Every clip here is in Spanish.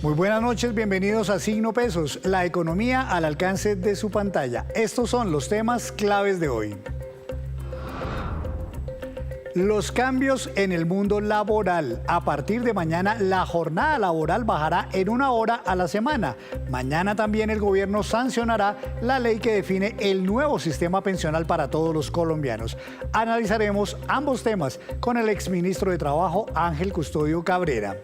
Muy buenas noches, bienvenidos a Signo Pesos, la economía al alcance de su pantalla. Estos son los temas claves de hoy. Los cambios en el mundo laboral. A partir de mañana, la jornada laboral bajará en 1 hora a la semana. Mañana también el gobierno sancionará la ley que define el nuevo sistema pensional para todos los colombianos. Analizaremos ambos temas con el exministro de Trabajo, Ángel Custodio Cabrera.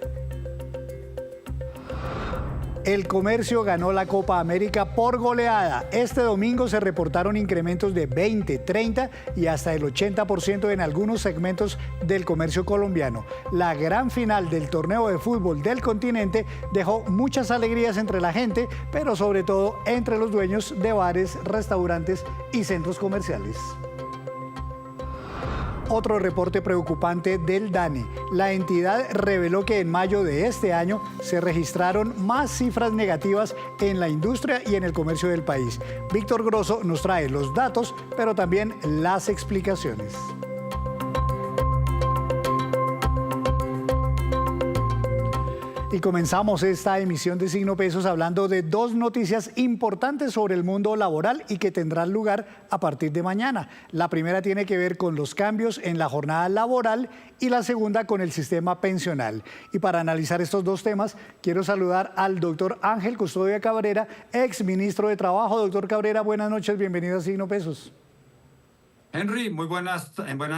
El comercio ganó la Copa América por goleada. Este domingo se reportaron incrementos de 20, 30 y hasta el 80% en algunos segmentos del comercio colombiano. La gran final del torneo de fútbol del continente dejó muchas alegrías entre la gente, pero sobre todo entre los dueños de bares, restaurantes y centros comerciales. Otro reporte preocupante del DANE. La entidad reveló que en mayo de este año se registraron más cifras negativas en la industria y en el comercio del país. Víctor Grosso nos trae los datos, pero también las explicaciones. Y comenzamos esta emisión de Signo Pesos hablando de dos noticias importantes sobre el mundo laboral y que tendrán lugar a partir de mañana. La primera tiene que ver con los cambios en la jornada laboral y la segunda con el sistema pensional. Y para analizar estos dos temas, quiero saludar al doctor Ángel Custodio Cabrera, ex ministro de Trabajo. Doctor Cabrera, buenas noches, bienvenido a Signo Pesos. Henry, muy buenas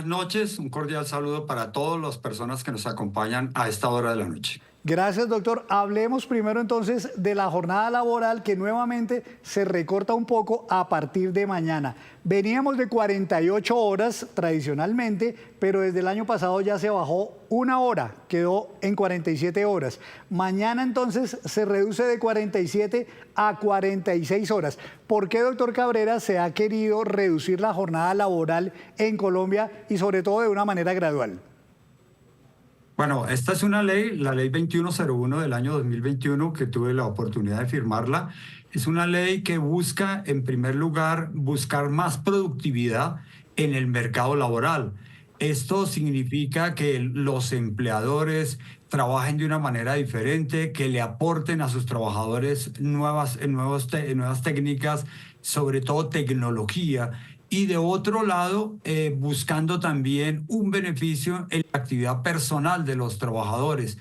noches. Un cordial saludo para todas las personas que nos acompañan a esta hora de la noche. Gracias, doctor. Hablemos primero entonces de la jornada laboral que nuevamente se recorta un poco a partir de mañana. Veníamos de 48 horas tradicionalmente, pero desde el año pasado ya se bajó 1 hora, quedó en 47 horas. Mañana entonces se reduce de 47 a 46 horas. ¿Por qué, doctor Cabrera, se ha querido reducir la jornada laboral en Colombia y sobre todo de una manera gradual? Bueno, esta es una ley, la ley 2101 del año 2021, que tuve la oportunidad de firmarla. Es una ley que busca, en primer lugar, buscar más productividad en el mercado laboral. Esto significa que los empleadores trabajen de una manera diferente, que le aporten a sus trabajadores nuevas técnicas, sobre todo tecnología. Y de otro lado, buscando también un beneficio en la actividad personal de los trabajadores.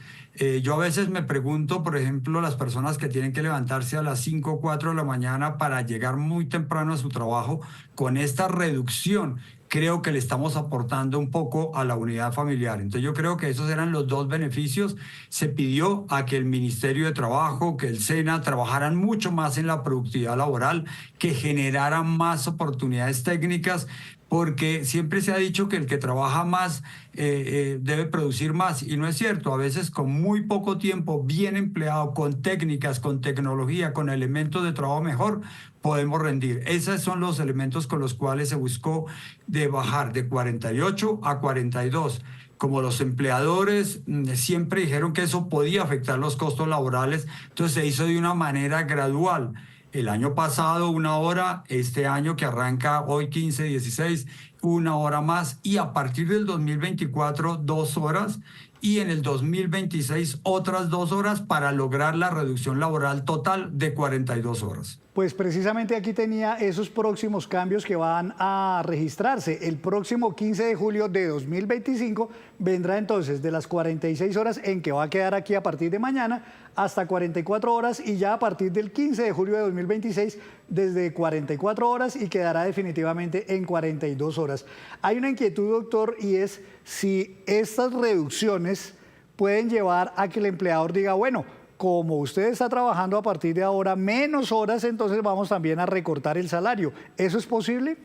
Yo a veces me pregunto, por ejemplo, las personas que tienen que levantarse a las 5 o 4 de la mañana para llegar muy temprano a su trabajo, con esta reducción, creo que le estamos aportando un poco a la unidad familiar. Entonces yo creo que esos eran los dos beneficios. Se pidió a que el Ministerio de Trabajo, que el SENA trabajaran mucho más en la productividad laboral, que generaran más oportunidades técnicas, porque siempre se ha dicho que el que trabaja más debe producir más, y no es cierto. A veces con muy poco tiempo, bien empleado, con técnicas, con tecnología, con elementos de trabajo mejor, podemos rendir. Esos son los elementos con los cuales se buscó de bajar de 48 a 42. Como los empleadores siempre dijeron que eso podía afectar los costos laborales, entonces se hizo de una manera gradual. El año pasado 1 hora, este año que arranca hoy 15, 16, 1 hora más, y a partir del 2024 2 horas, y en el 2026 otras 2 horas para lograr la reducción laboral total de 42 horas. Pues precisamente aquí tenía esos próximos cambios que van a registrarse. El próximo 15 de julio de 2025 vendrá entonces de las 46 horas en que va a quedar aquí a partir de mañana hasta 44 horas, y ya a partir del 15 de julio de 2026 desde 44 horas y quedará definitivamente en 42 horas. Hay una inquietud, doctor, y es si estas reducciones pueden llevar a que el empleador diga, bueno, como usted está trabajando a partir de ahora menos horas, entonces vamos también a recortar el salario. ¿Eso es posible?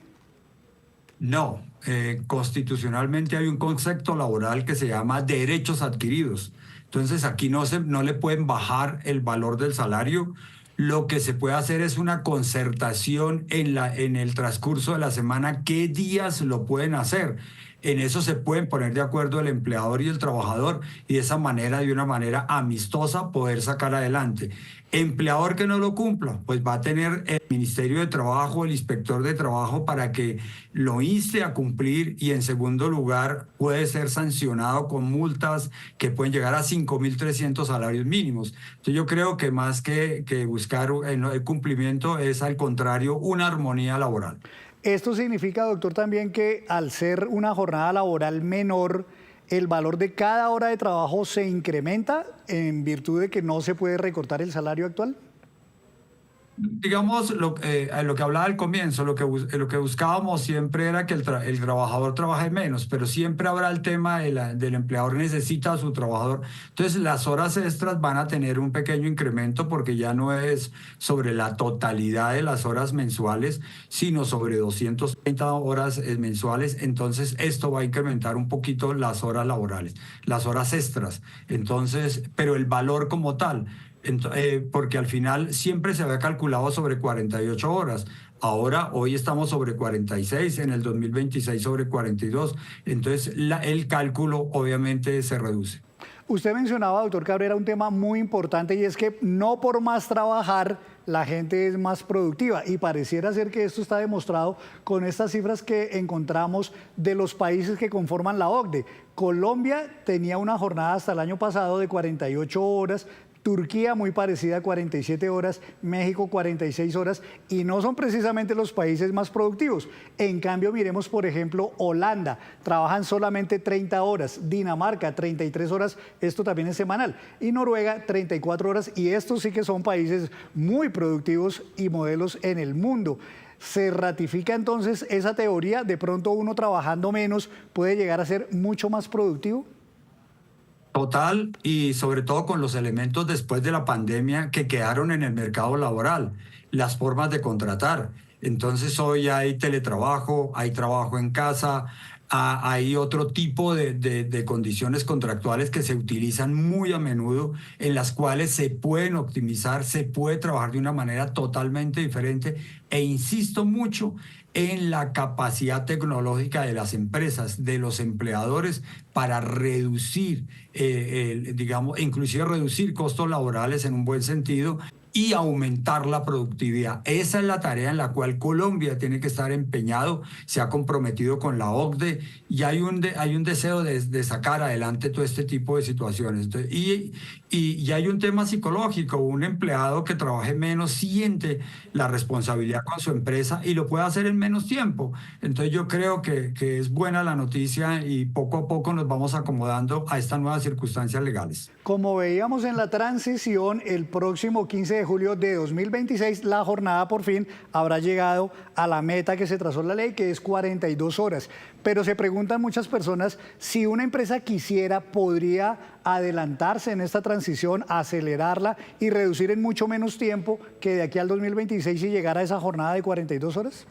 No, constitucionalmente hay un concepto laboral que se llama derechos adquiridos. Entonces aquí no le pueden bajar el valor del salario. Lo que se puede hacer es una concertación en el transcurso de la semana, qué días lo pueden hacer. En eso se pueden poner de acuerdo el empleador y el trabajador y de esa manera, de una manera amistosa, poder sacar adelante. Empleador que no lo cumpla, pues va a tener el Ministerio de Trabajo, el inspector de trabajo para que lo inste a cumplir y en segundo lugar puede ser sancionado con multas que pueden llegar a 5.300 salarios mínimos. Entonces yo creo que más que buscar el cumplimiento es al contrario una armonía laboral. Esto significa, doctor, también que al ser una jornada laboral menor, el valor de cada hora de trabajo se incrementa en virtud de que no se puede recortar el salario actual. Digamos, lo que hablaba al comienzo, lo que buscábamos siempre era que el trabajador trabaje menos, pero siempre habrá el tema del empleador necesita a su trabajador. Entonces, las horas extras van a tener un pequeño incremento porque ya no es sobre la totalidad de las horas mensuales, sino sobre 230 horas mensuales. Entonces, esto va a incrementar un poquito las horas laborales, las horas extras. Entonces, pero el valor como tal. Porque al final siempre se había calculado sobre 48 horas. Hoy estamos sobre 46, en el 2026 sobre 42. Entonces el cálculo obviamente se reduce. Usted mencionaba, doctor Cabrera, un tema muy importante y es que no por más trabajar la gente es más productiva y pareciera ser que esto está demostrado con estas cifras que encontramos de los países que conforman la OCDE. Colombia tenía una jornada hasta el año pasado de 48 horas, Turquía muy parecida a 47 horas, México 46 horas y no son precisamente los países más productivos. En cambio, miremos por ejemplo Holanda, trabajan solamente 30 horas, Dinamarca 33 horas, esto también es semanal, y Noruega 34 horas y estos sí que son países muy productivos y modelos en el mundo. ¿Se ratifica entonces esa teoría? ¿De pronto uno trabajando menos puede llegar a ser mucho más productivo? Total, y sobre todo con los elementos después de la pandemia que quedaron en el mercado laboral, las formas de contratar. Entonces hoy hay teletrabajo, hay trabajo en casa, hay otro tipo de condiciones contractuales que se utilizan muy a menudo, en las cuales se pueden optimizar, se puede trabajar de una manera totalmente diferente e insisto mucho en la capacidad tecnológica de las empresas, de los empleadores, para reducir, digamos, inclusive reducir costos laborales en un buen sentido y aumentar la productividad. Esa es la tarea en la cual Colombia tiene que estar empeñado, se ha comprometido con la OCDE y hay un deseo de sacar adelante todo este tipo de situaciones. Entonces, y hay un tema psicológico, un empleado que trabaje menos siente la responsabilidad con su empresa y lo puede hacer en menos tiempo. Entonces yo creo que es buena la noticia y poco a poco nos vamos acomodando a estas nuevas circunstancias legales. Como veíamos en la transición, el próximo 15 de julio de 2026, la jornada por fin habrá llegado a la meta que se trazó la ley, que es 42 horas. Pero se preguntan muchas personas si una empresa quisiera, podría adelantarse en esta transición, acelerarla y reducir en mucho menos tiempo que de aquí al 2026 y llegar a esa jornada de 42 horas.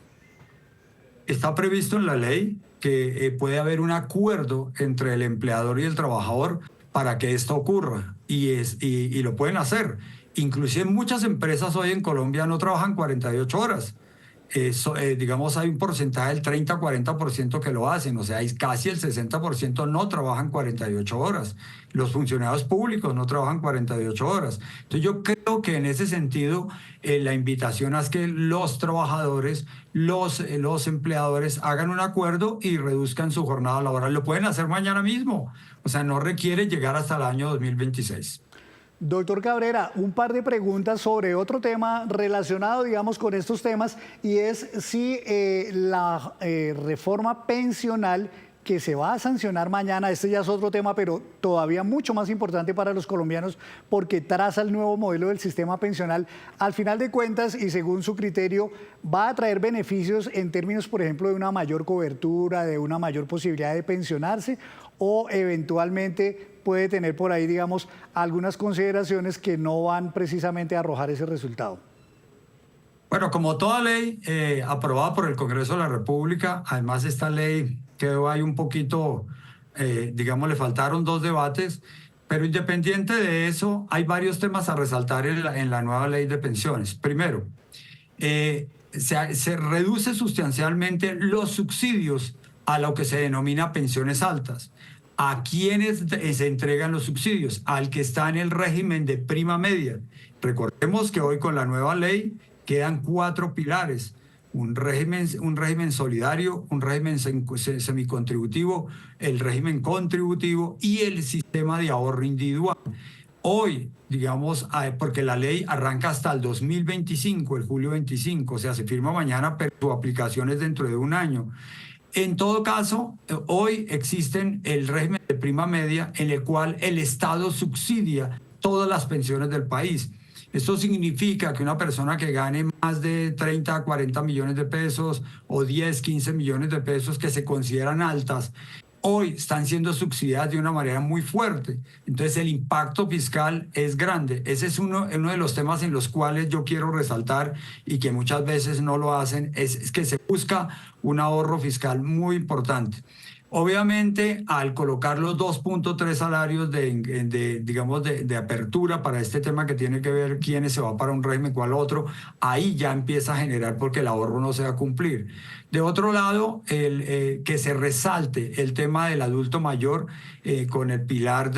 Está previsto en la ley que puede haber un acuerdo entre el empleador y el trabajador para que esto ocurra y lo pueden hacer. Inclusive muchas empresas hoy en Colombia no trabajan 48 horas. Digamos, hay un porcentaje del 30-40% que lo hacen, o sea, casi el 60% no trabajan 48 horas. Los funcionarios públicos no trabajan 48 horas. Entonces yo creo que en ese sentido la invitación es que los trabajadores, los empleadores hagan un acuerdo y reduzcan su jornada laboral. Lo pueden hacer mañana mismo, o sea, no requiere llegar hasta el año 2026. Doctor Cabrera, un par de preguntas sobre otro tema relacionado, digamos, con estos temas, y es si la reforma pensional que se va a sancionar mañana, este ya es otro tema, pero todavía mucho más importante para los colombianos porque traza el nuevo modelo del sistema pensional, al final de cuentas y según su criterio, va a traer beneficios en términos, por ejemplo, de una mayor cobertura, de una mayor posibilidad de pensionarse o eventualmente puede tener por ahí, digamos, algunas consideraciones que no van precisamente a arrojar ese resultado. Bueno, como toda ley aprobada por el Congreso de la República, además esta ley quedó ahí un poquito, digamos, le faltaron 2 debates, pero independiente de eso, hay varios temas a resaltar en la nueva ley de pensiones. Primero, se reduce sustancialmente los subsidios a lo que se denomina pensiones altas. ¿A quiénes se entregan los subsidios? Al que está en el régimen de prima media. Recordemos que hoy con la nueva ley quedan 4 pilares: un régimen solidario, un régimen semicontributivo, el régimen contributivo y el sistema de ahorro individual. Hoy, digamos, porque la ley arranca hasta el 2025, el julio 25, o sea, se firma mañana, pero su aplicación es dentro de un año. En todo caso, hoy existen el régimen de prima media en el cual el Estado subsidia todas las pensiones del país. Esto significa que una persona que gane más de 30 a 40 millones de pesos o 10, 15 millones de pesos que se consideran altas, hoy están siendo subsidiadas de una manera muy fuerte. Entonces el impacto fiscal es grande. Ese es uno de los temas en los cuales yo quiero resaltar y que muchas veces no lo hacen, es que se busca un ahorro fiscal muy importante. Obviamente, al colocar los 2.3 salarios de apertura para este tema que tiene que ver quiénes se va para un régimen, cuál otro, ahí ya empieza a generar porque el ahorro no se va a cumplir. De otro lado, que se resalte el tema del adulto mayor con el pilar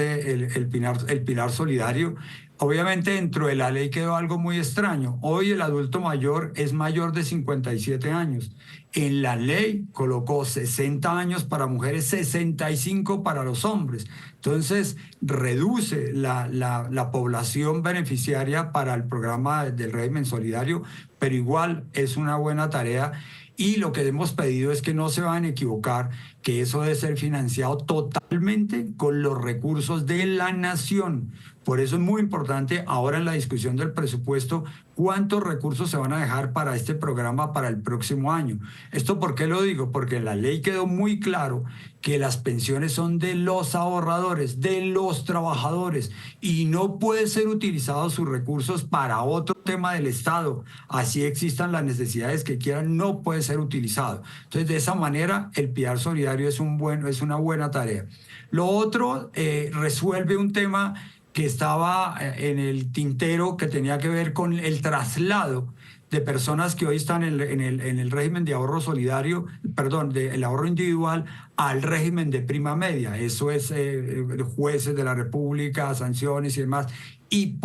solidario. Obviamente dentro de la ley quedó algo muy extraño. Hoy el adulto mayor es mayor de 57 años. En la ley colocó 60 años para mujeres, 65 para los hombres. Entonces reduce la población beneficiaria para el programa del régimen solidario, pero igual es una buena tarea. Y lo que hemos pedido es que no se van a equivocar, que eso debe ser financiado totalmente con los recursos de la nación. Por eso es muy importante ahora en la discusión del presupuesto cuántos recursos se van a dejar para este programa para el próximo año. ¿Esto por qué lo digo? Porque en la ley quedó muy claro que las pensiones son de los ahorradores, de los trabajadores, y no pueden ser utilizados sus recursos para otro tema del Estado. Así existan las necesidades que quieran, no puede ser utilizado. Entonces, de esa manera, el pilar solidario es una buena tarea. Lo otro, resuelve un tema que estaba en el tintero, que tenía que ver con el traslado de personas que hoy están en el régimen de ahorro solidario, perdón, del ahorro individual al régimen de prima media. Eso es jueces de la República, sanciones y demás. Y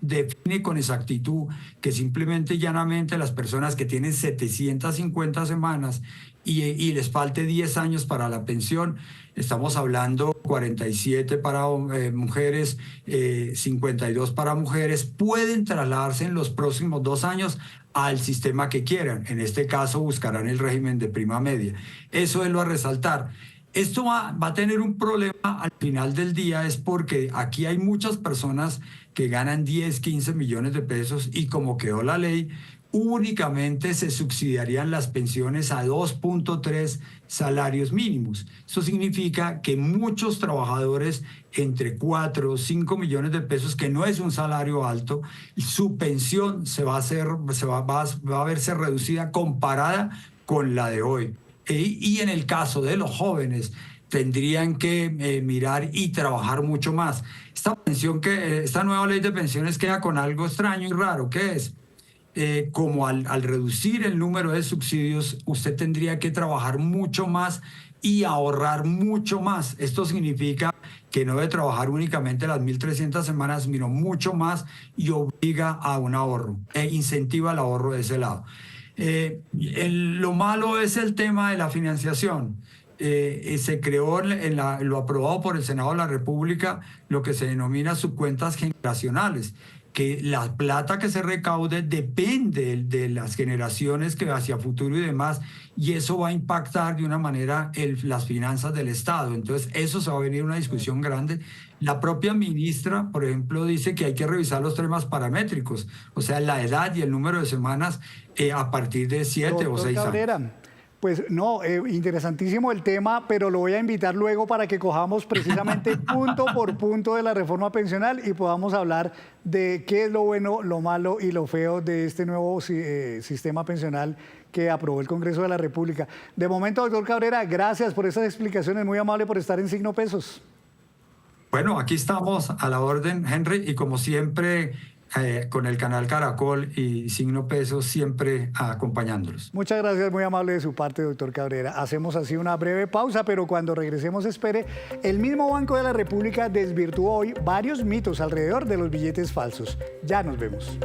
define con exactitud que simplemente y llanamente las personas que tienen 750 semanas y les falte 10 años para la pensión, estamos hablando 47 para mujeres, 52 para mujeres, pueden trasladarse en los próximos 2 años al sistema que quieran. En este caso buscarán el régimen de prima media. Eso es lo a resaltar. Esto va a tener un problema al final del día, es porque aquí hay muchas personas que ganan 10, 15 millones de pesos y como quedó la ley, únicamente se subsidiarían las pensiones a 2.3 salarios mínimos. Eso significa que muchos trabajadores entre 4 o 5 millones de pesos, que no es un salario alto, su pensión va a verse reducida comparada con la de hoy. Y en el caso de los jóvenes, tendrían que mirar y trabajar mucho más. Esta nueva ley de pensiones queda con algo extraño y raro, que es como al reducir el número de subsidios, usted tendría que trabajar mucho más y ahorrar mucho más. Esto significa que no debe trabajar únicamente las 1.300 semanas, sino mucho más, y obliga a un ahorro, incentiva el ahorro de ese lado. Lo malo es el tema de la financiación. Se creó lo aprobado por el Senado de la República lo que se denomina subcuentas generacionales, que la plata que se recaude depende de las generaciones que hacia futuro y demás, y eso va a impactar de una manera las finanzas del Estado. Entonces eso se va a venir una discusión grande. La propia ministra, por ejemplo, dice que hay que revisar los temas paramétricos, o sea, la edad y el número de semanas a partir de 7 o 6 años. Pues no, interesantísimo el tema, pero lo voy a invitar luego para que cojamos precisamente punto por punto de la reforma pensional y podamos hablar de qué es lo bueno, lo malo y lo feo de este nuevo sistema pensional que aprobó el Congreso de la República. De momento, doctor Cabrera, gracias por esas explicaciones, muy amable por estar en Signo Pesos. Bueno, aquí estamos a la orden, Henry, y como siempre, con el canal Caracol y Signo Pesos siempre acompañándolos. Muchas gracias, muy amable de su parte, doctor Cabrera. Hacemos así una breve pausa, pero cuando regresemos espere, el mismo Banco de la República desvirtuó hoy varios mitos alrededor de los billetes falsos. Ya nos vemos.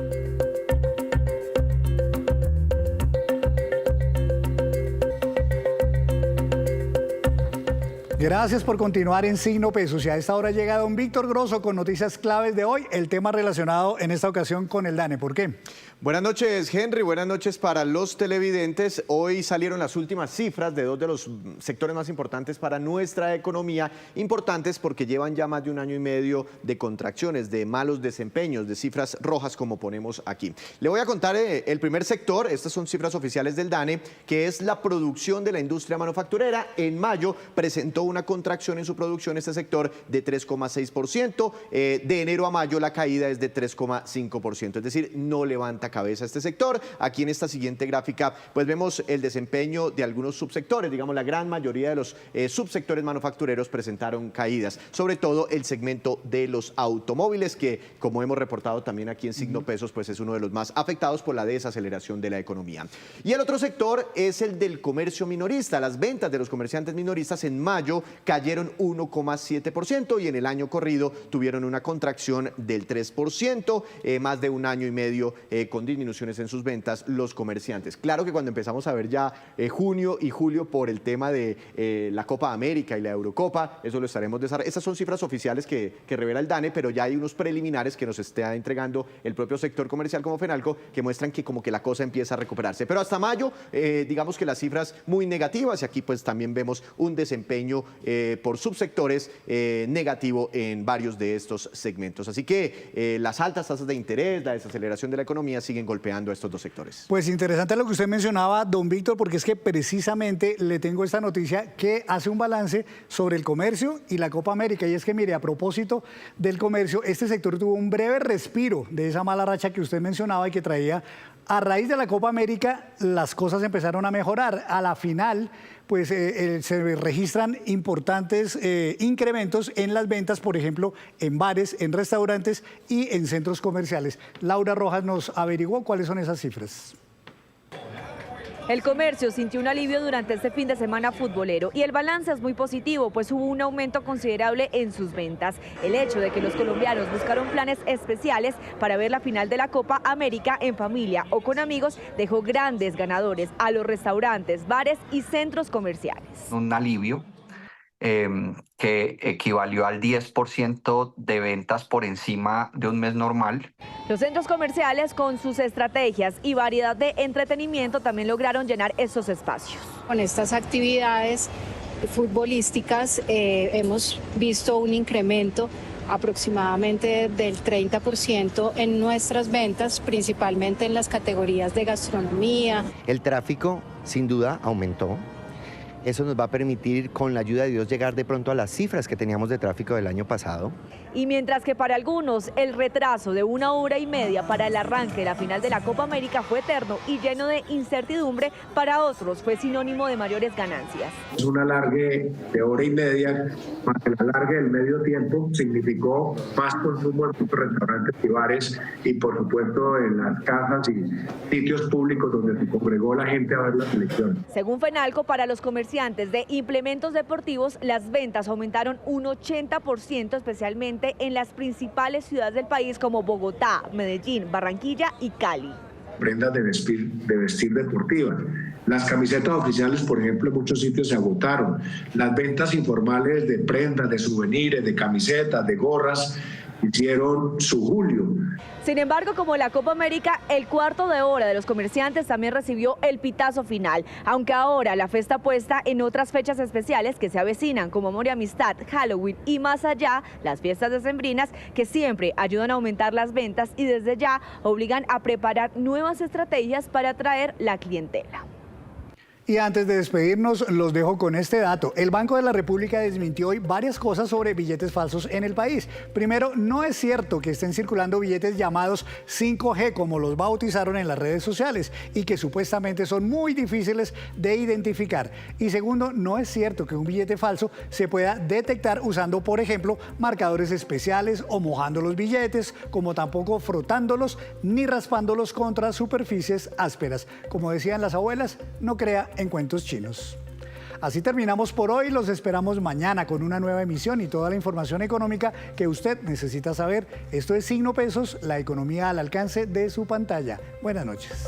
Gracias por continuar en Signo Pesos. Y a esta hora llega don Víctor Grosso con noticias claves de hoy, el tema relacionado en esta ocasión con el DANE. ¿Por qué? Buenas noches, Henry. Buenas noches para los televidentes. Hoy salieron las últimas cifras de dos de los sectores más importantes para nuestra economía. Importantes porque llevan ya más de un año y medio de contracciones, de malos desempeños, de cifras rojas como ponemos aquí. Le voy a contar el primer sector. Estas son cifras oficiales del DANE, que es la producción de la industria manufacturera. En mayo presentó una contracción en su producción este sector de 3,6%. De enero a mayo la caída es de 3,5%. Es decir, no levanta cabeza este sector. Aquí en esta siguiente gráfica pues vemos el desempeño de algunos subsectores. Digamos, la gran mayoría de los subsectores manufactureros presentaron caídas, sobre todo el segmento de los automóviles, que como hemos reportado también aquí en Signo Pesos, pues es uno de los más afectados por la desaceleración de la economía. Y el otro sector es el del comercio minorista. Las ventas de los comerciantes minoristas en mayo cayeron 1,7% y en el año corrido tuvieron una contracción del 3%, más de un año y medio con disminuciones en sus ventas los comerciantes. Claro que cuando empezamos a ver ya junio y julio por el tema de la Copa América y la Eurocopa, eso lo estaremos desarrollando. Estas son cifras oficiales que revela el DANE, pero ya hay unos preliminares que nos está entregando el propio sector comercial como Fenalco, que muestran que como que la cosa empieza a recuperarse. Pero hasta mayo, digamos que las cifras muy negativas, y aquí pues también vemos un desempeño por subsectores negativo en varios de estos segmentos. Así que las altas tasas de interés, la desaceleración de la economía siguen golpeando a estos dos sectores. Pues interesante lo que usted mencionaba, don Víctor, porque es que precisamente le tengo esta noticia que hace un balance sobre el comercio y la Copa América. Y es que, mire, a propósito del comercio, este sector tuvo un breve respiro de esa mala racha que usted mencionaba y que traía. A raíz de la Copa América, las cosas empezaron a mejorar. A la final, pues se registran importantes incrementos en las ventas, por ejemplo, en bares, en restaurantes y en centros comerciales. Laura Rojas nos averiguó cuáles son esas cifras. El comercio sintió un alivio durante este fin de semana futbolero y el balance es muy positivo, pues hubo un aumento considerable en sus ventas. El hecho de que los colombianos buscaron planes especiales para ver la final de la Copa América en familia o con amigos dejó grandes ganadores a los restaurantes, bares y centros comerciales. Un alivio que equivalió al 10% de ventas por encima de un mes normal. Los centros comerciales, con sus estrategias y variedad de entretenimiento, también lograron llenar esos espacios. Con estas actividades futbolísticas hemos visto un incremento aproximadamente del 30% en nuestras ventas, principalmente en las categorías de gastronomía. El tráfico sin duda aumentó. Eso nos va a permitir, con la ayuda de Dios, llegar de pronto a las cifras que teníamos de tráfico del año pasado. Y mientras que para algunos el retraso de 1 hora y media para el arranque de la final de la Copa América fue eterno y lleno de incertidumbre, para otros fue sinónimo de mayores ganancias. Es un alargue de hora y media, más el alargue del medio tiempo significó más consumo en muchos restaurantes y bares y por supuesto en las casas y sitios públicos donde se congregó la gente a ver la selección. Según Fenalco, para los comerciantes de implementos deportivos, las ventas aumentaron un 80%, especialmente en las principales ciudades del país como Bogotá, Medellín, Barranquilla y Cali. Prendas de vestir deportivas. Las camisetas oficiales, por ejemplo, en muchos sitios se agotaron. Las ventas informales de prendas, de souvenirs, de camisetas, de gorras, hicieron su julio. Sin embargo, como la Copa América, el cuarto de hora de los comerciantes también recibió el pitazo final, aunque ahora la fe está puesta en otras fechas especiales que se avecinan, como Amor y Amistad, Halloween y más allá, las fiestas decembrinas, que siempre ayudan a aumentar las ventas y desde ya obligan a preparar nuevas estrategias para atraer la clientela. Y antes de despedirnos, los dejo con este dato. El Banco de la República desmintió hoy varias cosas sobre billetes falsos en el país. Primero, no es cierto que estén circulando billetes llamados 5G, como los bautizaron en las redes sociales, y que supuestamente son muy difíciles de identificar. Y segundo, no es cierto que un billete falso se pueda detectar usando, por ejemplo, marcadores especiales o mojando los billetes, como tampoco frotándolos ni raspándolos contra superficies ásperas. Como decían las abuelas, no crea en cuentos chinos. Así terminamos por hoy. Los esperamos mañana con una nueva emisión y toda la información económica que usted necesita saber. Esto es Signo Pesos, la economía al alcance de su pantalla. Buenas noches.